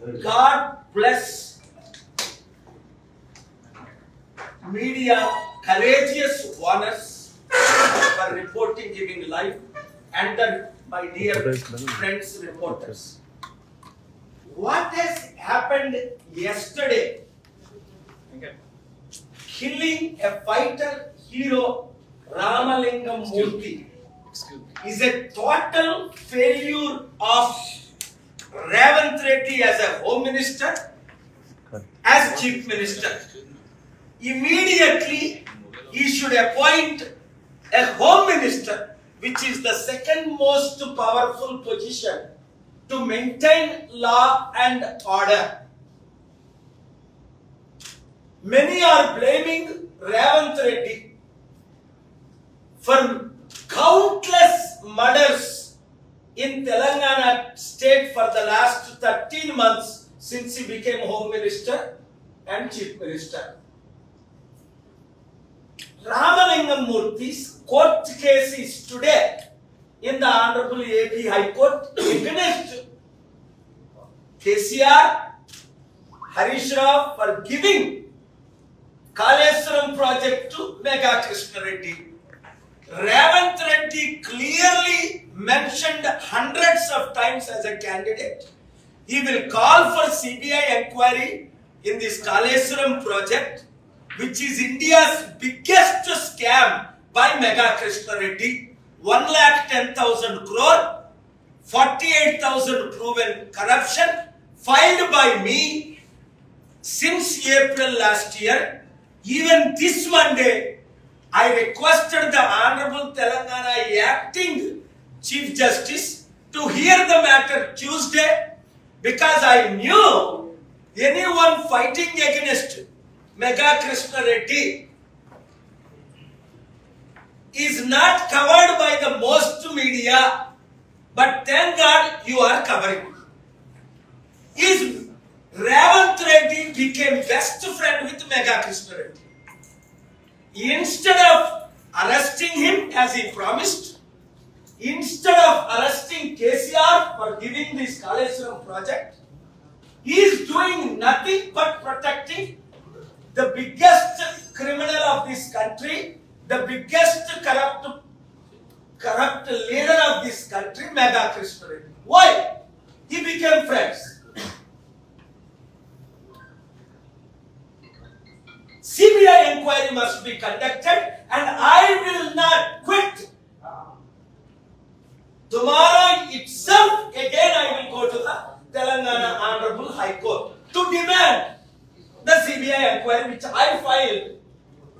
God bless media, courageous owners for reporting, giving life, and then my dear friends, reporters. What has happened yesterday? Killing a fighter hero, Ramalingam Murthy, is a total failure of Revanth Reddy as a Home Minister, as Chief Minister. Immediately, he should appoint a Home Minister, which is the second most powerful position to maintain law and order. Many are blaming Revanth Reddy for countless murders in Telangana state for the last 13 months since he became Home Minister and Chief Minister. Ramalingam Murthy's court case is today in the Honorable AP High Court against KCR, Harish Rao for giving Kaleshwaram project to Megha Krishna Reddy. Revanth Reddy clearly mentioned hundreds of times as a candidate. He will call for CBI inquiry in this Kaleshwaram project, which is India's biggest scam by Megha Krishna Reddy. 1,10,000 crore, 48,000 proven corruption, filed by me since April last year. Even this Monday, I requested the Honorable Telangana Acting Chief Justice to hear the matter Tuesday, because I knew anyone fighting against Megha Krishna Reddy is not covered by the most media, but thank God you are covering. Is Revanth Reddy became best friend with Megha Krishna Reddy. Instead of arresting him as he promised, instead of arresting KCR for giving this Kaleshwaram project, he is doing nothing but protecting the biggest criminal of this country, the biggest corrupt leader of this country, Megha Krishna Reddy. Why? He became friends. CBI inquiry must be conducted, and I will not quit. Tomorrow itself, again I will go to the Telangana Honorable High Court to demand the CBI inquiry, which I filed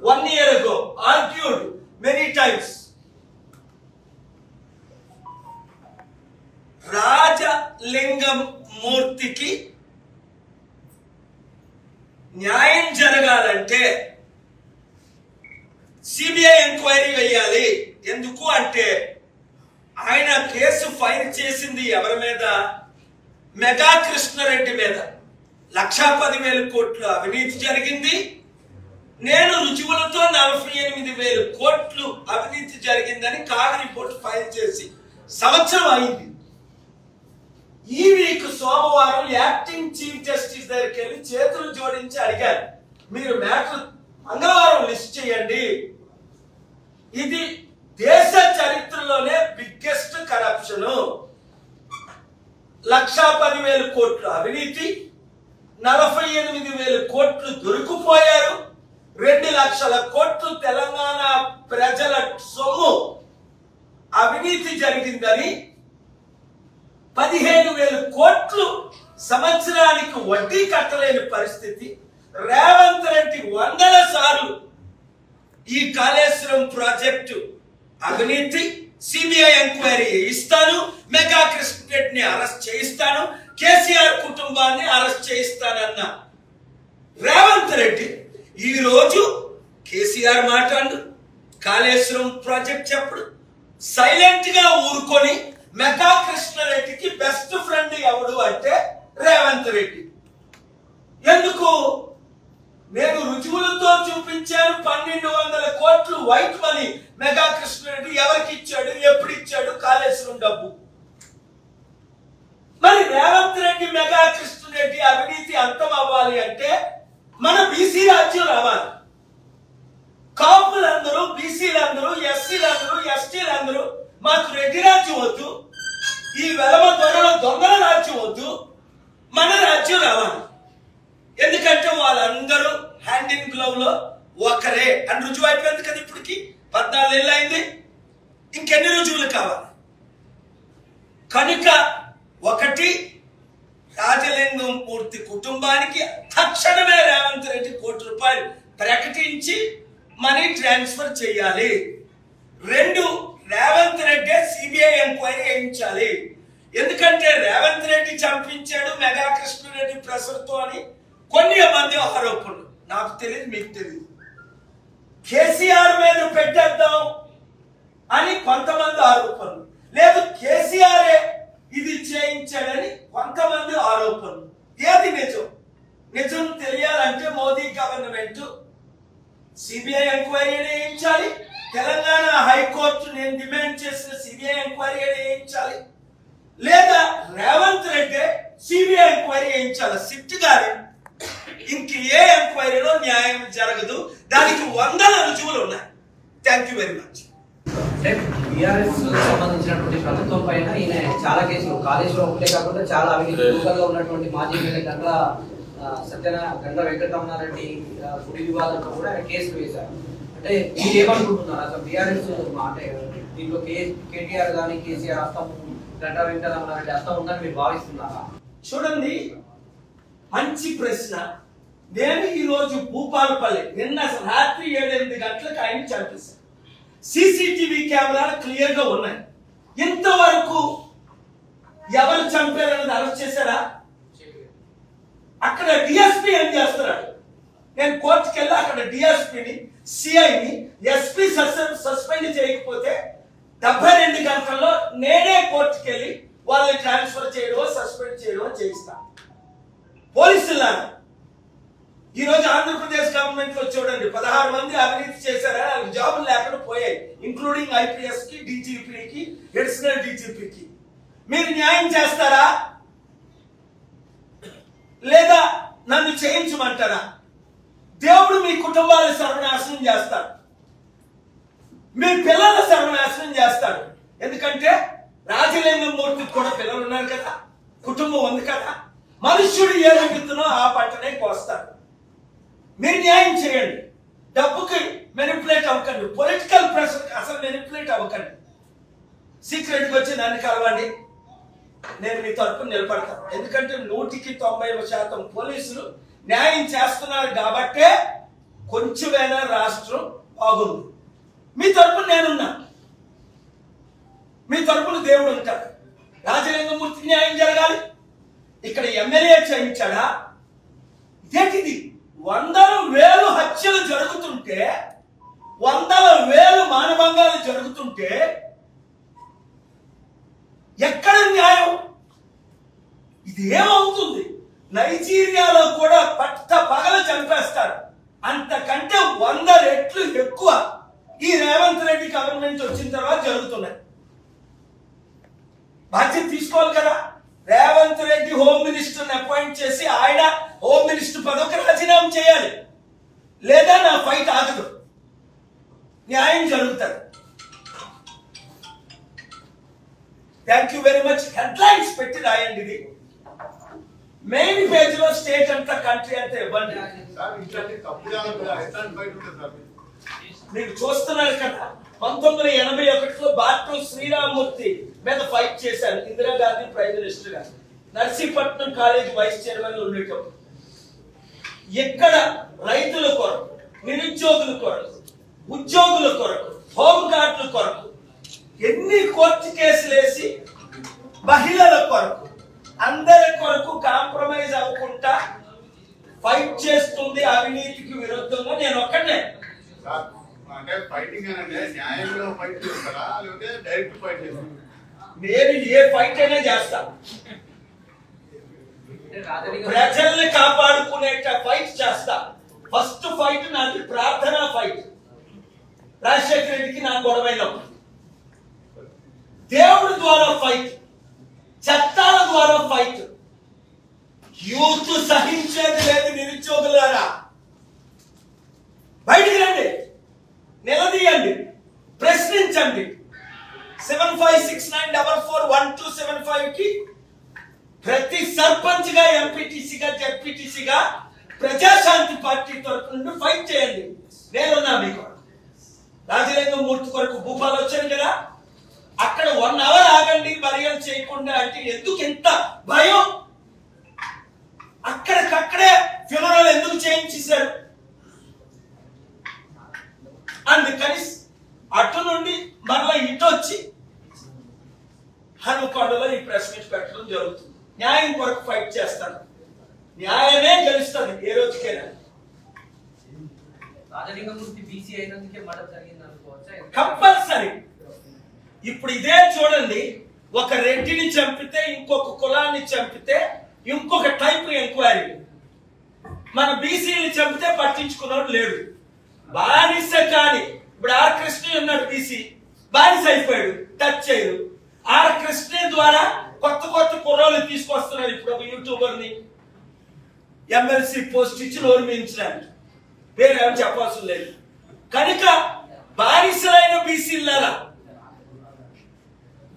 1 year ago, argued many times. Ramalingam Murthyki న్యాయం జరగాలంటే CBI enquiry వేయాలి. ఎందుకు అంటే ఆయన case file చేసింది ఎవరి మీద? Mega Krishna Reddy మీద. 1,10,000 కోట్లు అవినీతి జరిగింది. నేను రుజువులతో 48,000 కోట్లు అవినీతి జరిగిందని కాగ్ రిపోర్ట్ ఫైల్ చేసి సంవత్సరం అయింది. ఈ వీక్ సోమవారం యాక్టింగ్ చీఫ్ జస్టిస్ దగ్గరికి వెళ్ళి చేతులు జోడించి అడిగారు, మీరు మ్యాటర్ మంగళవారం లిస్ట్ చేయండి. ఇది దేశ చరిత్రలోనే బిగ్గెస్ట్ కరప్షన్. 1,10,000 కోట్లు అవినీతి, 48,000 కోట్లు దొరికిపోయారు, 2 లక్షల కోట్లు తెలంగాణ ప్రజల సొమ్ము అవినీతి జరిగిందని, 15,000 కోట్లు సంవత్సరానికి వడ్డీ కట్టలేని పరిస్థితి. రేవంత్ రెడ్డి 100 సార్లు ఈ కాళేశ్వరం ప్రాజెక్టు అవినీతి సిబిఐ ఎంక్వైరీ ఇస్తాను, మెగా కృష్ణ రెడ్డిని అరెస్ట్ చేయిస్తాను, కేసీఆర్ కుటుంబాన్ని అరెస్ట్ చేయిస్తానన్న రేవంత్ రెడ్డి ఈ రోజు కేసీఆర్ మాట్లాడు, కాళేశ్వరం ప్రాజెక్ట్ చెప్పుడు సైలెంట్ గా ఊరుకొని మెగా కృష్ణ రెడ్డికి బెస్ట్ ఫ్రెండ్ ఎవడు అంటే రేవంత్ రెడ్డి. ఎందుకు? నేను రుజువులతో చూపించాను. 1,200 కోట్లు white money mega Krishna Reddy ఎవరికి ఇచ్చాడు, ఎప్పుడు ఇచ్చాడు, కాళేశ్వరం డబ్బు. మరి రేవంత్ రెడ్డి మెగా కృష్ణ రెడ్డి అవినీతి అంతం అవ్వాలి అంటే మన బీసీ రాజ్యం రావాలి. కాపులందరూ, బీసీలందరూ, ఎస్సీలందరూ, ఎస్టీలందరూ మాకు రెడ్డి రాజ్యం వద్దు, ఈ వెలమ దొంగల రాజ్యం వద్దు, మన రాజ్యం రావాలి. ఎందుకంటే వాళ్ళందరూ హ్యాండ్ ఇన్ గ్లవ్ లో ఒకరే అని రుజువు అయిపోయింది కదా. ఇప్పటికి 14 ఏళ్ళు అయింది, ఇంకెన్ని రుజువులు కావాలి? కనుక ఒకటి, రాజలింగం మూర్తి కుటుంబానికి తక్షణమే రేవంత్ రెడ్డి ₹1 కోటి ప్రకటించి మనీ ట్రాన్స్ఫర్ చేయాలి. 2, రేవంత్ రెడ్డి సిబిఐ ఎంక్వైరీ చేయించాలి. ఎందుకంటే రేవంత్ రెడ్డి చంపించాడు మెగా కృష్ణారెడ్డి ప్రెషర్తో అని కొన్ని మంది ఆరోపణలు. నాకు తెలియదు, మీకు తెలియదు. కేసీఆర్ మీద పెట్టేద్దాం అని కొంతమంది ఆరోపణలు, లేదు కేసీఆర్ ఇది చేయించాడని కొంతమంది ఆరోపణలు. ఏది నిజం? నిజం తెలియాలంటే మోదీ గవర్నమెంట్ సిబిఐ ఎంక్వైరీ చేయించాలి. తెలంగాణ హైకోర్టు నేను డిమాండ్ చేసిన సిబిఐ ఎంక్వైరీ చేయించాలి, లేదా రేవంత్ రెడ్డి సిబిఐ ఎంక్వైరీ చేయించాలి. సిట్ గారి ఇంక ఏ ఎంక్వైరీలో న్యాయం జరగదు. దానికి 100 రుజువులు ఉన్నాయి. Thank you very much. BRS సంబంధించినటువంటి ప్రభుత్వం పైన ఈయన చాలా కేసులు, కాళేశ్వరం ఒకటే కాకుండా చాలా అవినీతిగా ఉన్నటువంటి మాజీ ఎమ్మెల్యే గండ్ర వెంకటరమణారెడ్డి గుడి వివాదంలో కూడా ఆయన కేసులు వేశారు. అంటే మీరు ఏమనుకుంటున్నారు అసలు బీఆర్ఎస్ అంటే దీంట్లో కేటీఆర్ కానీ కేసీఆర్ హస్తం, గండ్ర వెంకటరమణారెడ్డి హస్తం ఉందని మీరు భావిస్తున్నారా? చూడండి, మంచి ప్రశ్న. నేను ఈ రోజు భూపాలపల్లి నిన్న రాత్రి 7-8 గంటలకు ఆయన చంపేశాను. సీసీటీవీ కెమెరాలు క్లియర్ గా ఉన్నాయి. ఇంతవరకు ఎవరు చంపారన్నది అరెస్ట్ చేశారా? అక్కడ డిఎస్పీ ఏం చేస్తున్నాడు? నేను కోర్టుకి వెళ్ళి అక్కడ డిఎస్పీని, సిఐని, ఎస్పీ సస్పెండ్ చేయకపోతే 72 గంటల్లో నేనే కోర్టుకి వెళ్ళి వాళ్ళని ట్రాన్స్ఫర్ చేయడమో సస్పెండ్ చేయడమో చేయిస్తాను. పోలీసులారా, ఈ రోజు ఆంధ్రప్రదేశ్ గవర్నమెంట్ లో చూడండి 16 మంది అవినీతి చేశారని వాళ్ళకి జాబులు లేకుండా పోయాయి, ఇంక్లూడింగ్ ఐపీఎస్ కి, డీజీపీకి, అడిషనల్ డీజీపీకి. మీరు న్యాయం చేస్తారా లేదా నన్ను చేయించమంటారా? దేవుడు మీ కుటుంబాలను సర్వనాశనం చేస్తాడు, మీ పిల్లల సర్వనాశనం చేస్తాడు. ఎందుకంటే రాజలింగం మూర్తికి కూడా పిల్లలు ఉన్నారు కదా, కుటుంబం ఉంది కదా. మనుష్యుడు ఏ విత్తునో ఆ పంటనే కోస్తాడు. మీరు న్యాయం చేయండి. డబ్బుకి మెనిపులేట్ అవ్వకండి, పొలిటికల్ ప్రెషర్ అసలు మెనిపులేట్ అవ్వకండి. సీక్రెట్గా వచ్చి నన్ను కలవండి, నేను మీ తరపున నిలబడతాను. ఎందుకంటే 100% పోలీసులు న్యాయం చేస్తున్నారు కాబట్టే కొంచెమైనా రాష్ట్రం బాగుంది. మీ తరపున నేనున్నా, మీ తరపున దేవుడు ఉంటాడు. రాజలింగమూర్తి న్యాయం జరగాలి. ఇక్కడ ఎమ్మెల్యే చేయించాడా? ఇదేంటిది? 100,000 హత్యలు జరుగుతుంటే, 100,000 మానభంగాలు జరుగుతుంటే ఎక్కడ న్యాయం? ఇది ఏమవుతుంది? నైజీరియాలో కూడా పట్ట పగల చంపేస్తారు. అంతకంటే 100 రెట్లు ఎక్కువ ఈ రేవంత్ రెడ్డి గవర్నమెంట్ వచ్చిన తర్వాత జరుగుతున్నాయి. బాధ్యత తీసుకోవాలి కదా. Revanth Reddy home minister appoint చేసి ఆయన హోమ్ మినిస్టర్ పదవికి రాజీనామా చేయాలి, లేదా నా ఫైట్ ఆగదు. న్యాయం జరుగుతుంది. Thank you very much. Headlines పెట్టి రాయండి. ఇది మెయిన్ పేజ్ లో స్టేట్ అంతా, కంట్రీ అంతా ఇవ్వండి. మీరు చూస్తున్నారు కదా, 1981లో బాట్రూ శ్రీరామూర్తి మీద ఫైట్ చేశారు. ఇందిరాగాంధీ ప్రైమ్ మినిస్టర్ గా, నర్సీపట్నం కాలేజ్ వైస్ చైర్మన్ ఉండేటప్పుడు. ఎక్కడ రైతుల కొరకు, నిరుద్యోగుల కొరకు, ఉద్యోగుల కొరకు, హోమ్ గార్డుల కొరకు ఎన్ని కోర్టు కేసులు వేసి మహిళల కొరకు, అందరి కొరకు కాంప్రమైజ్ అవ్వకుండా ఫైట్ చేస్తుంది అవినీతికి విరుద్ధంగా. నేను ఒక్కడే నేను ఏ ఫైట్ అయినా చేస్తాను. ప్రజల్ని కాపాడుకునే ఫైట్ చేస్తా. ఫస్ట్ ఫైట్ నాది ప్రార్థనా ఫైట్. రాజశేఖర రెడ్డికి నాకు గొడవైనప్పుడు దేవుడి ద్వారా ఫైట్, చట్టాల ద్వారా ఫైట్. యూత్ సహించేది లేదు. నిరుద్యోగులారా బయటికి రండి, నిలదీయండి, ప్రశ్నించండి. 7569441275 కి ప్రతి సర్పంచ్ గా, ఎంపీటీసీగా, జెడ్పీటీసీగా ప్రజాశాంతి పార్టీ తరఫు నుండి ఫైట్ చేయండి. నేనున్నా మీకు. రాజలింగం మూర్తి కొరకు భూపాలు వచ్చాను కదా, అక్కడ 1 అవర్ ఆగండి మర్యాద చేయకుండా అంటే ఎందుకు ఎంత భయం? అక్కడికక్కడే ఫ్యూనరల్ ఎందుకు చేయించేశారు? అందుకని అటు నుండి మరలా ఇటు వచ్చి హనుకొండలో ఈ ప్రెస్ మీట్ పెట్టడం జరుగుతుంది. న్యాయం కొరకు ఫైట్ చేస్తాను. న్యాయమే గెలుస్తుంది ఏ రోజుకైనా. కంపల్సరీ. ఇప్పుడు ఇదే చూడండి, ఒక రెడ్డిని చంపితే, ఇంకొక కులాన్ని చంపితే ఇంకొక టైప్ ఎంక్వైరీ. మన బీసీని చంపితే పట్టించుకున్నాడు లేడు. బానిస కానీ ఇప్పుడు ఆర్ కృష్ణ ఉన్నాడు, బీసీ బానిస అయిపోయాడు, టచ్ చేయరు. ఆర్ కృష్ణ ద్వారా కొత్త కొత్త కుర్రోళ్ళు తీసుకొస్తున్నారు. ఇప్పుడు ఒక యూట్యూబర్ని ఎమ్మెల్సీ పోస్ట్ ఇచ్చి నోరు మించడానికి పేరేమో చెప్పాల్సిన లేదు. కనుక బానిసలైన బీసీలారా,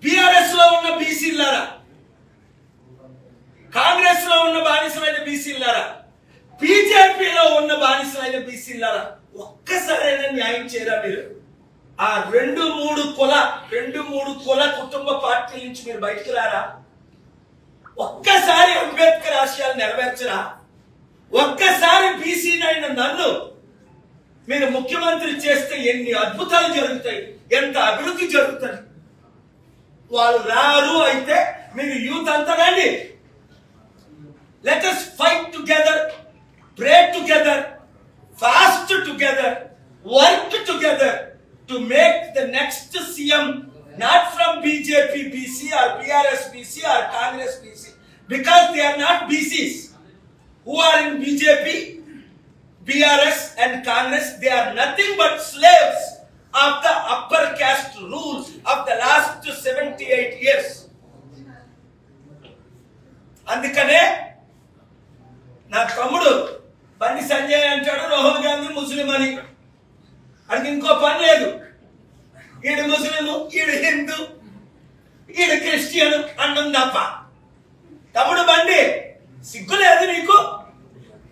బిఆర్ఎస్ లో ఉన్న బీసీలారా, కాంగ్రెస్ లో ఉన్న బానిసలైన బీసీలారా, బీజేపీలో ఉన్న బానిసలైన బీసీలారా, ఒక్కసారైనా న్యాయం చేయరా మీరు? ఆ 2-3 కుల కుటుంబ పార్టీల నుంచి మీరు బయటకు రారా? ఒక్కసారి అంబేద్కర్ ఆశయాలు నెరవేర్చరా? ఒక్కసారి బీసీనైన నన్ను మీరు ముఖ్యమంత్రి చేస్తే ఎన్ని అద్భుతాలు జరుగుతాయి, ఎంత అభివృద్ధి జరుగుతుంది. వాళ్ళు రారు. అయితే మీరు యూత్ అంతా రండి. Let us fight together, pray together, fast together, work together to make the next CM not from BJP BC or BRS BC or Congress BC, because they are not BCs who are in BJP, BRS and Congress. They are nothing but slaves of the upper caste rule of the last 78 years. అందుకనే నా తమ్ముడు బండి సంజయ్ అంటాడు రాహుల్ గాంధీ ముస్లిం అని. అడిగి ఇంకో పని లేదు. ఈడు ముస్లిము, ఈడు హిందూ, ఈడు క్రిస్టియన్ అన్నం తప్ప. తమ్ముడు బండి, సిగ్గు లేదు నీకు?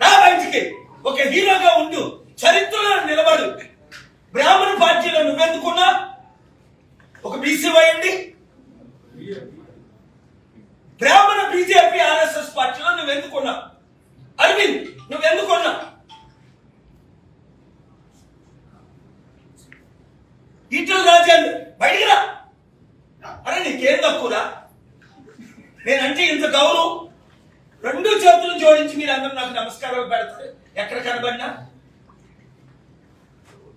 రా బయటికి, ఒక హీరోగా ఉండు, చరిత్రలో నిలబడు. బ్రాహ్మణ పార్టీలో నువ్వెందుకున్నా? ఒక బీసీ అయ్యండి. బ్రాహ్మణ బీజేపీ ఆర్ఎస్ఎస్ పార్టీలో నువ్వెందుకున్నా? అరవింద్ నువ్వెందుకున్నా? ఈటల రాజేంద్ర బయటికి రా. అరే నీకేం తక్కువరా? నేనంటే ఇంత గౌరవం. 2 చేతులు జోడించి మీరు అందరూ నాకు నమస్కారాలు పెడతారు ఎక్కడ కనబడినా.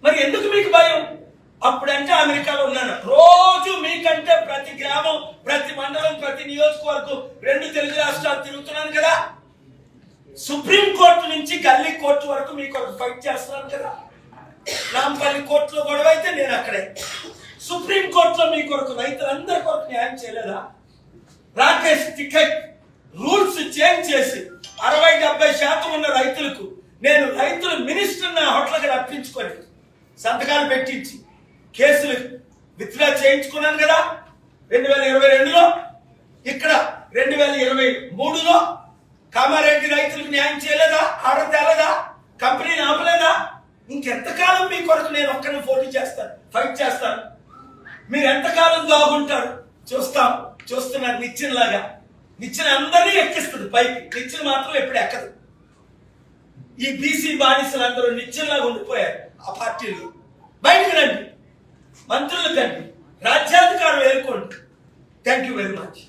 మరి ఎందుకు మీకు భయం? అప్పుడంటే అమెరికాలో ఉన్నాను, రోజు మీకంటే ప్రతి గ్రామం, ప్రతి మండలం, ప్రతి నియోజకవర్గం 2 తెలుగు రాష్ట్రాలు తిరుగుతున్నాను కదా. సుప్రీం కోర్టు నుంచి గల్లీ కోర్టు వరకు మీకు ఒక ఫైట్ చేస్తున్నాను కదా. నాంపల్లి కోర్టులో గొడవ అయితే నేను అక్కడే. సుప్రీం కోర్టులో మీ కొరకు, రైతులందరి కొరకు న్యాయం చేయలేదా? రాకేష్ టికెట్ రూల్స్ చేంజ్ చేసి 60-70% ఉన్న రైతులకు నేను రైతుల మినిస్టర్ నా హోటల్కి రప్పించుకొని సంతకాలు పెట్టించి కేసులు విత్డ్రా చేయించుకున్నాను కదా 2022లో. ఇక్కడ 2023లో కామారెడ్డి రైతులకు న్యాయం చేయలేదా? ఆర్డర్ తేలేదా? కంపెనీని ఆపలేదా? ఇంకెంతకాలం మీ కొరకు నేను ఒక్కరిని పోటీ చేస్తాను, ఫైట్ చేస్తాను? మీరు ఎంతకాలం దాగుంటారు? చూస్తున్నారు నిచ్చెనలాగా. నిచ్చెన అందరినీ ఎక్కిస్తుంది పైకి, నిచ్చెన మాత్రం ఎప్పుడు ఎక్కదు. ఈ బీసీ బానిసలు అందరూ నిచ్చెనలాగా ఉండిపోయారు ఆ పార్టీలు. బయటకు రండి, మంత్రులు కండి, రాజ్యాధికారం ఏర్కోండి. Thank you very much.